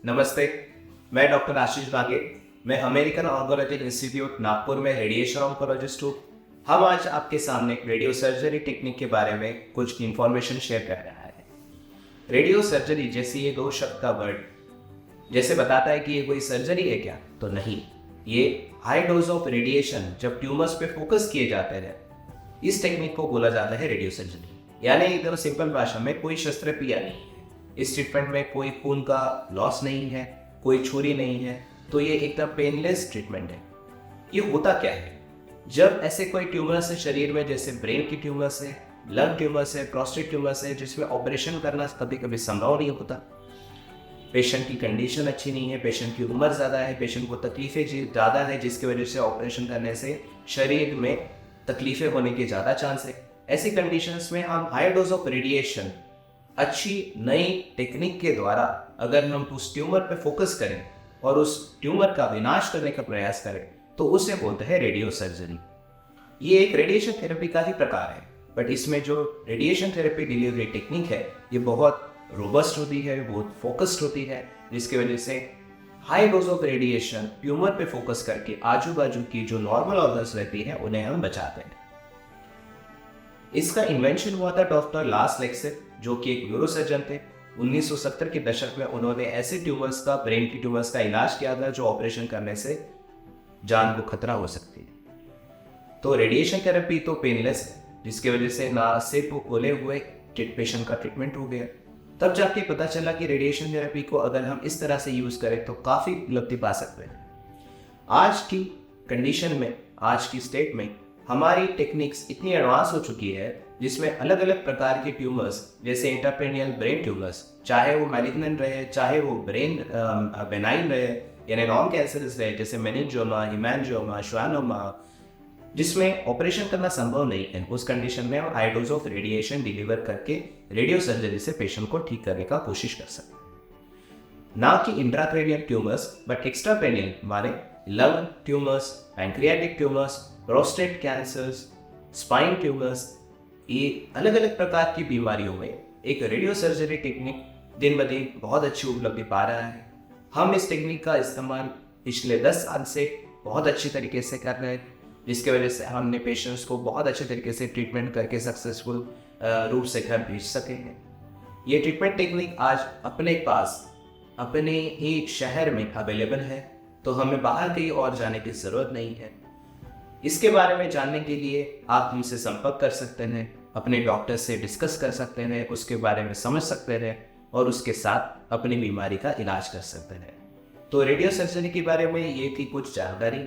नमस्ते, मैं डॉक्टर आशीष बागे। मैं अमेरिकन ऑन्कोलॉजी इंस्टीट्यूट नागपुर में रेडिएशन ऑन्कोलॉजिस्ट हूँ। हम आज आपके सामने रेडियो सर्जरी टेक्निक के बारे में कुछ इन्फॉर्मेशन शेयर कर रहा है। रेडियो सर्जरी जैसे ये दो शब्द का वर्ड जैसे बताता है कि ये कोई सर्जरी है क्या, तो नहीं। ये हाई डोज ऑफ रेडिएशन जब ट्यूमर्स पे फोकस किए जाते हैं, इस टेक्निक को बोला जाता है रेडियो सर्जरी। यानी एकदम सिंपल भाषा में कोई शस्त्रक्रिया नहीं है। इस ट्रीटमेंट में कोई खून का लॉस नहीं है, कोई छुरी नहीं है, तो ये एकदम पेनलेस ट्रीटमेंट है। ये होता क्या है? जब ऐसे कोई ट्यूमर्स है शरीर में, जैसे ब्रेन की ट्यूमर्स है, लंग ट्यूमर्स है, प्रोस्टेट ट्यूमर्स है, जिसमें ऑपरेशन करना कभी कभी संभव नहीं होता, पेशेंट की कंडीशन अच्छी नहीं है, पेशेंट की उम्र ज़्यादा है, पेशेंट को तकलीफें ज़्यादा है, जिसकी वजह से ऑपरेशन करने से शरीर में तकलीफें होने के ज़्यादा चांस है। ऐसी कंडीशंस में हम हाई डोज ऑफ रेडिएशन अच्छी नई टेक्निक के द्वारा अगर हम उस ट्यूमर पे फोकस करें और उस ट्यूमर का विनाश करने का प्रयास करें, तो उसे बोलते हैं रेडियो सर्जरी। ये एक रेडिएशन थेरेपी का ही प्रकार है, बट इसमें जो रेडिएशन थेरेपी डिलीवरी टेक्निक है ये बहुत रोबस्ट होती है, बहुत फोकस्ड होती है, जिसकी वजह से high dose of radiation tumour पे फोकस करके आजू बाजू की जो नॉर्मल ऑर्गन्स रहती है उन्हें हम बचाते हैं। इसका इन्वेंशन हुआ था डॉक्टर लार्स लेक्सेट, जो कि एक न्यूरोसर्जन थे। 1970 के दशक में उन्होंने ऐसे ट्यूमर्स का, ब्रेन की ट्यूमर्स का इलाज किया था जो ऑपरेशन करने से जान को खतरा हो सकती है। तो रेडिएशन थेरेपी तो पेनलेस है, जिसकी वजह से ना सिर को खोले हुए पेशेंट का ट्रीटमेंट हो गया। तब जाके पता चला कि रेडिएशन थेरेपी को अगर हम इस तरह से यूज करें तो काफी उपलब्धि पा सकते हैं। आज की कंडीशन में, आज की स्टेट में हमारी टेक्निक्स इतनी एडवांस हो चुकी है, जिसमें अलग अलग प्रकार के ट्यूमर्स, जैसे इंट्रापेनियल ब्रेन ट्यूमर्स, चाहे वो मैलिग्नेंट रहे, चाहे वो ब्रेन बेनाइन रहे, यानी नॉन कैंसरस रहे, जैसे मेनिंजियोमा, हेमेंजियोमा, श्वानोमा, जिसमें ऑपरेशन करना संभव नहीं है, उस कंडीशन में हम high dose of radiation deliver करके रेडियो सर्जरी से पेशेंट को ठीक करने का कोशिश कर सकते हैं। ना कि इंट्राक्रेनियल ट्यूमर्स, बट एक्स्ट्राक्रेनियल माने lung tumours, pancreatic tumours, prostate cancers, spine tumours, ये अलग अलग प्रकार की बीमारियों में एक रेडियो सर्जरी टेक्निक दिन ब दिन बहुत अच्छी उपलब्धि पा रहा है। हम इस टेक्निक का इस्तेमाल पिछले 10 साल से बहुत अच्छी तरीके से कर रहे हैं, जिसके वजह से हमने पेशेंट्स को बहुत अच्छे तरीके से ट्रीटमेंट करके सक्सेसफुल रूप से घर भेज सके हैं। ये ट्रीटमेंट टेक्निक आज अपने पास, अपने ही शहर में अवेलेबल है, तो हमें बाहर कहीं और जाने की ज़रूरत नहीं है। इसके बारे में जानने के लिए आप हमसे संपर्क कर सकते हैं, अपने डॉक्टर से डिस्कस कर सकते हैं, उसके बारे में समझ सकते हैं और उसके साथ अपनी बीमारी का इलाज कर सकते हैं। तो रेडियो सर्जरी के बारे में ये थी कुछ जानकारी।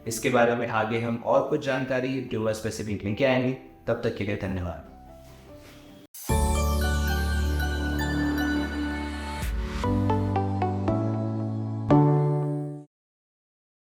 इसके बारे में आगे हम और कुछ जानकारी ट्यूमर स्पेसिफिक लेके आएंगे। तब तक के लिए धन्यवाद।